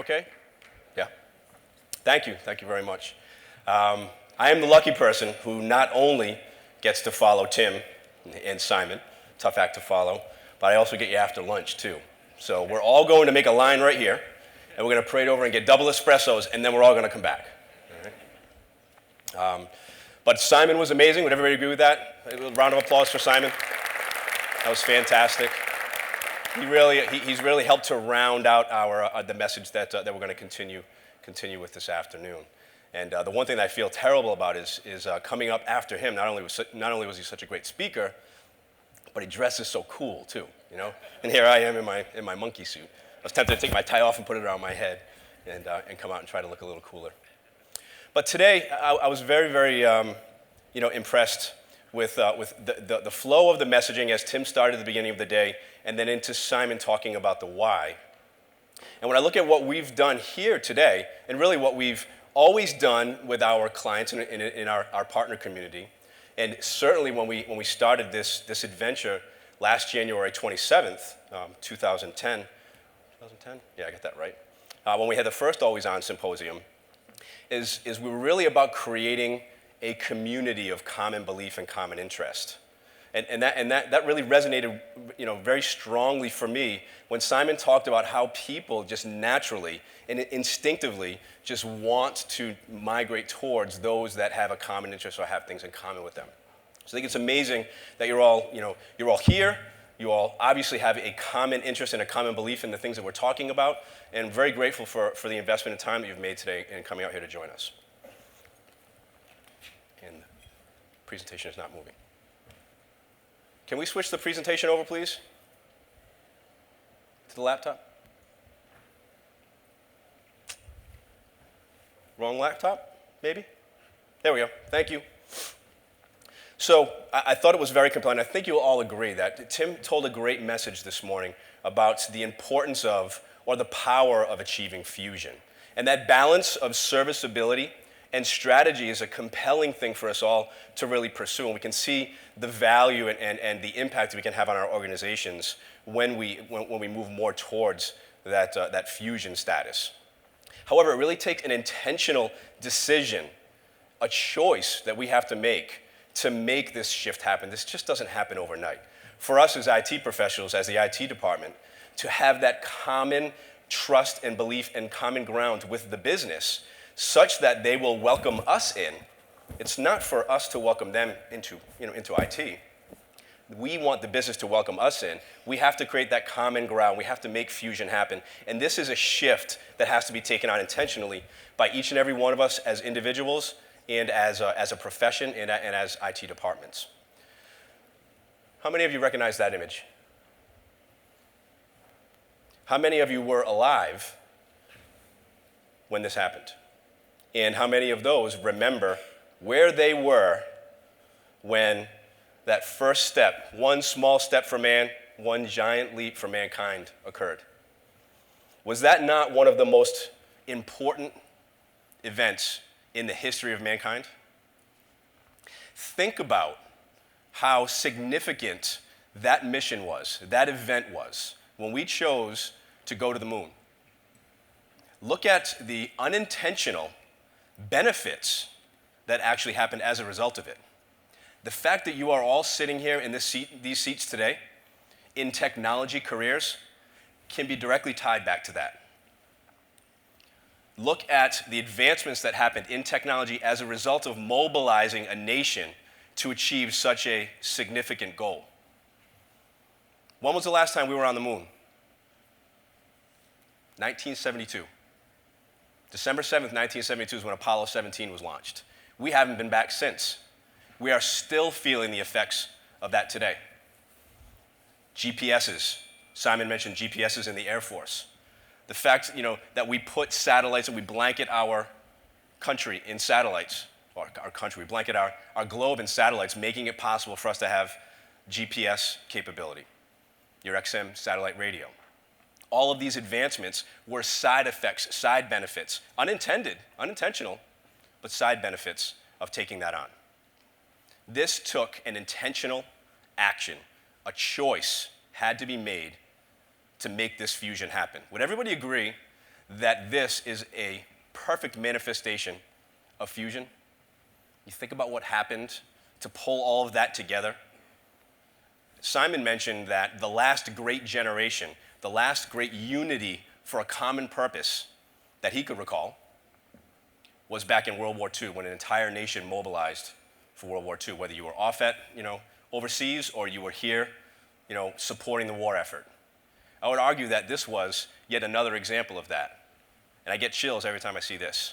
okay? Yeah. Thank you very much. I am the lucky person who not only gets to follow Tim and Simon, tough act to follow, but I also get you after lunch too. So we're all going to make a line right here, and we're going to parade over and get double espressos, and then we're all going to come back. All right? But Simon was amazing. Would everybody agree with that? A round of applause for Simon. That was fantastic. He's really helped to round out the message that we're going to continue with this afternoon. And the one thing that I feel terrible about is coming up after him. Not only was he such a great speaker, but he dresses so cool too, you know. And here I am in my monkey suit. I was tempted to take my tie off and put it around my head, and come out and try to look a little cooler. But today I was very impressed with the flow of the messaging as Tim started at the beginning of the day, and then into Simon talking about the why. And when I look at what we've done here today, and really what we've always done with our clients in our partner community, and certainly when we started this adventure last January 27th, 2010. 2010? Yeah, I got that right. When we had the first Always On Symposium, is we were really about creating a community of common belief and common interest. And that really resonated, very strongly for me when Simon talked about how people just naturally and instinctively just want to migrate towards those that have a common interest or have things in common with them. So I think it's amazing that you're all here. You all obviously have a common interest and a common belief in the things that we're talking about, and I'm very grateful for the investment and time that you've made today in coming out here to join us. And the presentation is not moving. Can we switch the presentation over, please? To the laptop? Wrong laptop, maybe? There we go. Thank you. So I thought it was very compelling. I think you'll all agree that Tim told a great message this morning about the importance of, or the power of, achieving fusion. And that balance of serviceability and strategy is a compelling thing for us all to really pursue. And we can see the value and the impact we can have on our organizations when we move more towards that fusion status. However, it really takes an intentional decision, a choice that we have to make this shift happen. This just doesn't happen overnight. For us as IT professionals, as the IT department, to have that common trust and belief and common ground with the business such that they will welcome us in. It's not for us to welcome them into IT. We want the business to welcome us in. We have to create that common ground. We have to make fusion happen. And this is a shift that has to be taken on intentionally by each and every one of us as individuals and as a profession and as IT departments. How many of you recognize that image? How many of you were alive when this happened? And how many of those remember where they were when that first step, one small step for man, one giant leap for mankind, occurred? Was that not one of the most important events in the history of mankind? Think about how significant that mission was, that event was, when we chose to go to the moon. Look at the unintentional benefits that actually happened as a result of it. The fact that you are all sitting here in these seats today in technology careers can be directly tied back to that. Look at the advancements that happened in technology as a result of mobilizing a nation to achieve such a significant goal. When was the last time we were on the moon? 1972. December 7th, 1972 is when Apollo 17 was launched. We haven't been back since. We are still feeling the effects of that today. GPSs. Simon mentioned GPSs in the Air Force. The fact, that we put satellites and we blanket our country in satellites, or our country, we blanket our globe in satellites, making it possible for us to have GPS capability, your XM satellite radio. All of these advancements were side effects, side benefits, unintentional, but side benefits of taking that on. This took an intentional action. A choice had to be made to make this fusion happen. Would everybody agree that this is a perfect manifestation of fusion? You think about what happened to pull all of that together. Simon mentioned that the last great generation, the last great unity for a common purpose that he could recall was back in World War II when an entire nation mobilized for World War II, whether you were off at, overseas or you were here, supporting the war effort. I would argue that this was yet another example of that. And I get chills every time I see this.